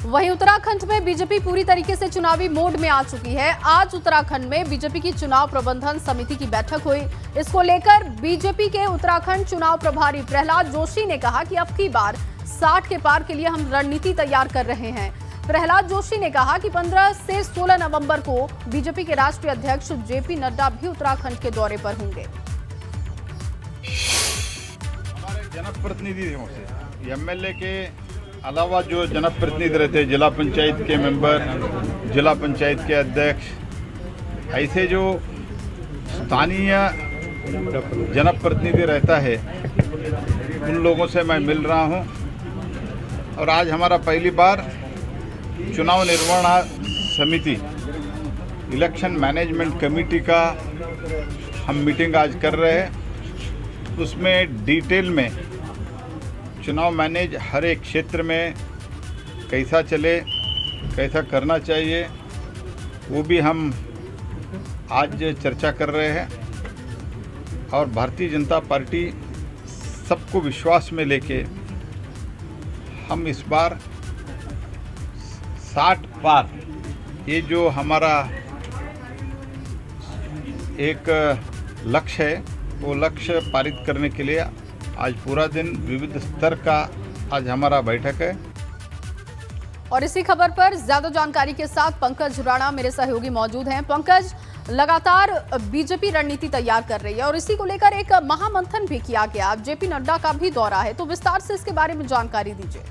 वहीं उत्तराखंड में बीजेपी पूरी तरीके से चुनावी मोड में आ चुकी है। आज उत्तराखंड में बीजेपी की चुनाव प्रबंधन समिति की बैठक हुई। इसको लेकर बीजेपी के उत्तराखंड चुनाव प्रभारी प्रहलाद जोशी ने कहा कि अब की बार 60 के पार के लिए हम रणनीति तैयार कर रहे हैं। प्रहलाद जोशी ने कहा कि 15 से 16 नवंबर को बीजेपी के राष्ट्रीय अध्यक्ष जेपी नड्डा भी उत्तराखंड के दौरे पर होंगे। हमारे जनप्रतिनिधियों से एमएलए के अलावा जो जनप्रतिनिधि रहते हैं, जिला पंचायत के मेंबर, जिला पंचायत के अध्यक्ष, ऐसे जो स्थानीय जनप्रतिनिधि रहता है उन लोगों से मैं मिल रहा हूं। और आज हमारा पहली बार चुनाव निर्वहण समिति, इलेक्शन मैनेजमेंट कमेटी का हम मीटिंग आज कर रहे हैं। उसमें डिटेल में चुनाव मैनेज हर एक क्षेत्र में कैसा चले, कैसा करना चाहिए, वो भी हम आज चर्चा कर रहे हैं। और भारतीय जनता पार्टी सबको विश्वास में लेके हम इस बार 60 पार, ये जो हमारा एक लक्ष्य है, वो लक्ष्य पारित करने के लिए आज पूरा दिन विविध स्तर का आज हमारा बैठक है। और इसी खबर पर ज्यादा जानकारी के साथ पंकज राणा मेरे सहयोगी मौजूद हैं। पंकज, लगातार बीजेपी रणनीति तैयार कर रही है और इसी को लेकर एक महामंथन भी किया गया। जेपी नड्डा का भी दौरा है, तो विस्तार से इसके बारे में जानकारी दीजिए।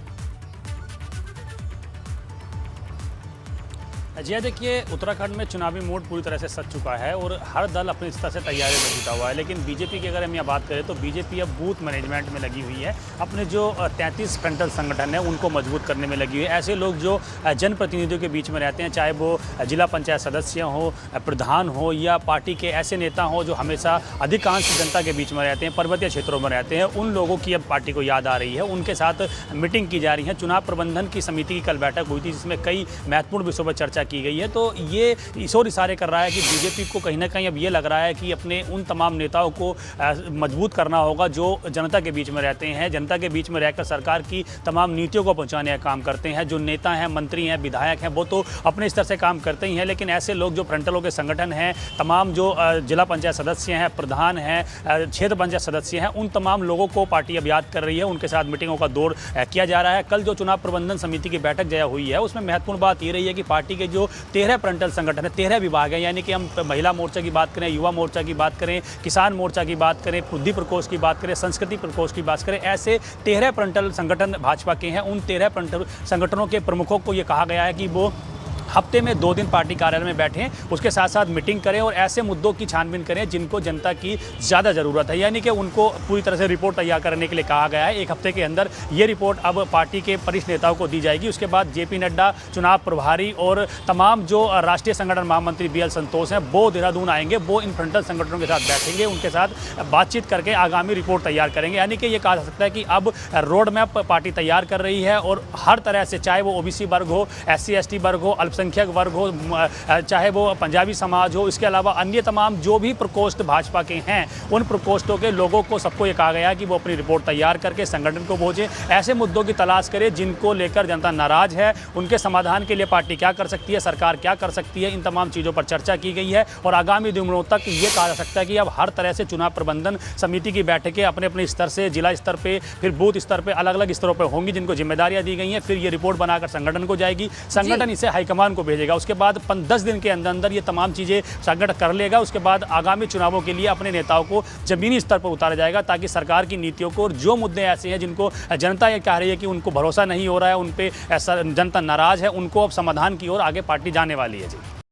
जी देखिए, उत्तराखंड में चुनावी मोड पूरी तरह से सज चुका है और हर दल अपने स्तर से तैयारी में जुटा हुआ है। लेकिन बीजेपी की अगर हम यहाँ बात करें तो बीजेपी अब बूथ मैनेजमेंट में लगी हुई है। अपने जो 33 फ्रंटल संगठन है उनको मजबूत करने में लगी हुई है। ऐसे लोग जो जनप्रतिनिधियों के बीच में रहते हैं, चाहे वो जिला पंचायत सदस्य हो, प्रधान हो या पार्टी के ऐसे नेता हो जो हमेशा अधिकांश जनता के बीच में रहते हैं, पर्वतीय क्षेत्रों में रहते हैं, उन लोगों की अब पार्टी को याद आ रही है। उनके साथ मीटिंग की जा रही है। चुनाव प्रबंधन की समिति की कल बैठक हुई थी जिसमें कई महत्वपूर्ण विषयों पर चर्चा की गई है। तो ये इशोर इशारे कर रहा है कि बीजेपी को कहीं ना कहीं अब ये लग रहा है कि अपने उन तमाम नेताओं को मजबूत करना होगा जो जनता के बीच में रहते हैं, जनता के बीच में रहकर सरकार की तमाम नीतियों को पहुंचाने का काम करते हैं। जो नेता हैं, मंत्री हैं, विधायक हैं, वो तो अपने स्तर से काम करते ही हैं, लेकिन ऐसे लोग जो फ्रंटलों के संगठन हैं, तमाम जो जिला पंचायत सदस्य हैं, प्रधान हैं, क्षेत्र पंचायत सदस्य हैं, उन तमाम लोगों को पार्टी अब याद कर रही है। उनके साथ मीटिंगों का दौर किया जा रहा है। कल जो चुनाव प्रबंधन समिति की बैठक जया हुई है उसमें महत्वपूर्ण बात ये रही है कि पार्टी के जो 13 फ्रंटल संगठन है, 13 विभाग हैं, यानी कि हम महिला मोर्चा की बात करें, युवा मोर्चा की बात करें, किसान मोर्चा की बात करें, बुद्धि प्रकोष्ठ की बात करें, संस्कृति प्रकोष्ठ की बात करें, ऐसे 13 फ्रंटल संगठन भाजपा के हैं। उन 13 फ्रंटल संगठनों के प्रमुखों को ये कहा गया है कि वो हफ्ते में 2 दिन पार्टी कार्यालय में बैठें, उसके साथ साथ मीटिंग करें और ऐसे मुद्दों की छानबीन करें जिनको जनता की ज़्यादा ज़रूरत है। यानी कि उनको पूरी तरह से रिपोर्ट तैयार करने के लिए कहा गया है। 1 हफ्ते के अंदर ये रिपोर्ट अब पार्टी के वरिष्ठ नेताओं को दी जाएगी। उसके बाद जेपी नड्डा, चुनाव प्रभारी और तमाम जो राष्ट्रीय संगठन महामंत्री BL संतोष हैं, वो देहरादून आएंगे। वो इन फ्रंटल संगठनों के साथ बैठेंगे, उनके साथ बातचीत करके आगामी रिपोर्ट तैयार करेंगे। यानी कि ये कहा जा सकता है कि अब रोड मैप पार्टी तैयार कर रही है और हर तरह से, चाहे वो OBC वर्ग हो, SC ST वर्ग हो, अल्पसंख्यक वर्ग हो, चाहे वो पंजाबी समाज हो, इसके अलावा अन्य तमाम जो भी प्रकोष्ठ भाजपा के हैं, उन प्रकोष्ठों के लोगों को सबको ये कहा गया है कि वो अपनी रिपोर्ट तैयार करके संगठन को भेजें। ऐसे मुद्दों की तलाश करें जिनको लेकर जनता नाराज है, उनके समाधान के लिए पार्टी क्या कर सकती है, सरकार क्या कर सकती है, इन तमाम चीज़ों पर चर्चा की गई है। और आगामी दिनों तक ये कहा जा सकता है कि अब हर तरह से चुनाव प्रबंधन समिति की बैठकें अपने अपने स्तर से, जिला स्तर पर, फिर बूथ स्तर पर, अलग अलग स्तरों पर होंगी, जिनको जिम्मेदारियां दी गई हैं। फिर ये रिपोर्ट बनाकर संगठन को जाएगी, संगठन इसे हाईकमान को भेजेगा। उसके बाद 10 दिन के अंदर ये तमाम चीज़ें संगठन कर लेगा। उसके बाद आगामी चुनावों के लिए अपने नेताओं को जमीनी स्तर पर उतारा जाएगा ताकि सरकार की नीतियों को, और जो मुद्दे ऐसे हैं जिनको जनता ये कह रही है कि उनको भरोसा नहीं हो रहा है, उन पे जनता नाराज है, उनको अब समाधान की ओर आगे पार्टी जाने वाली है। जी।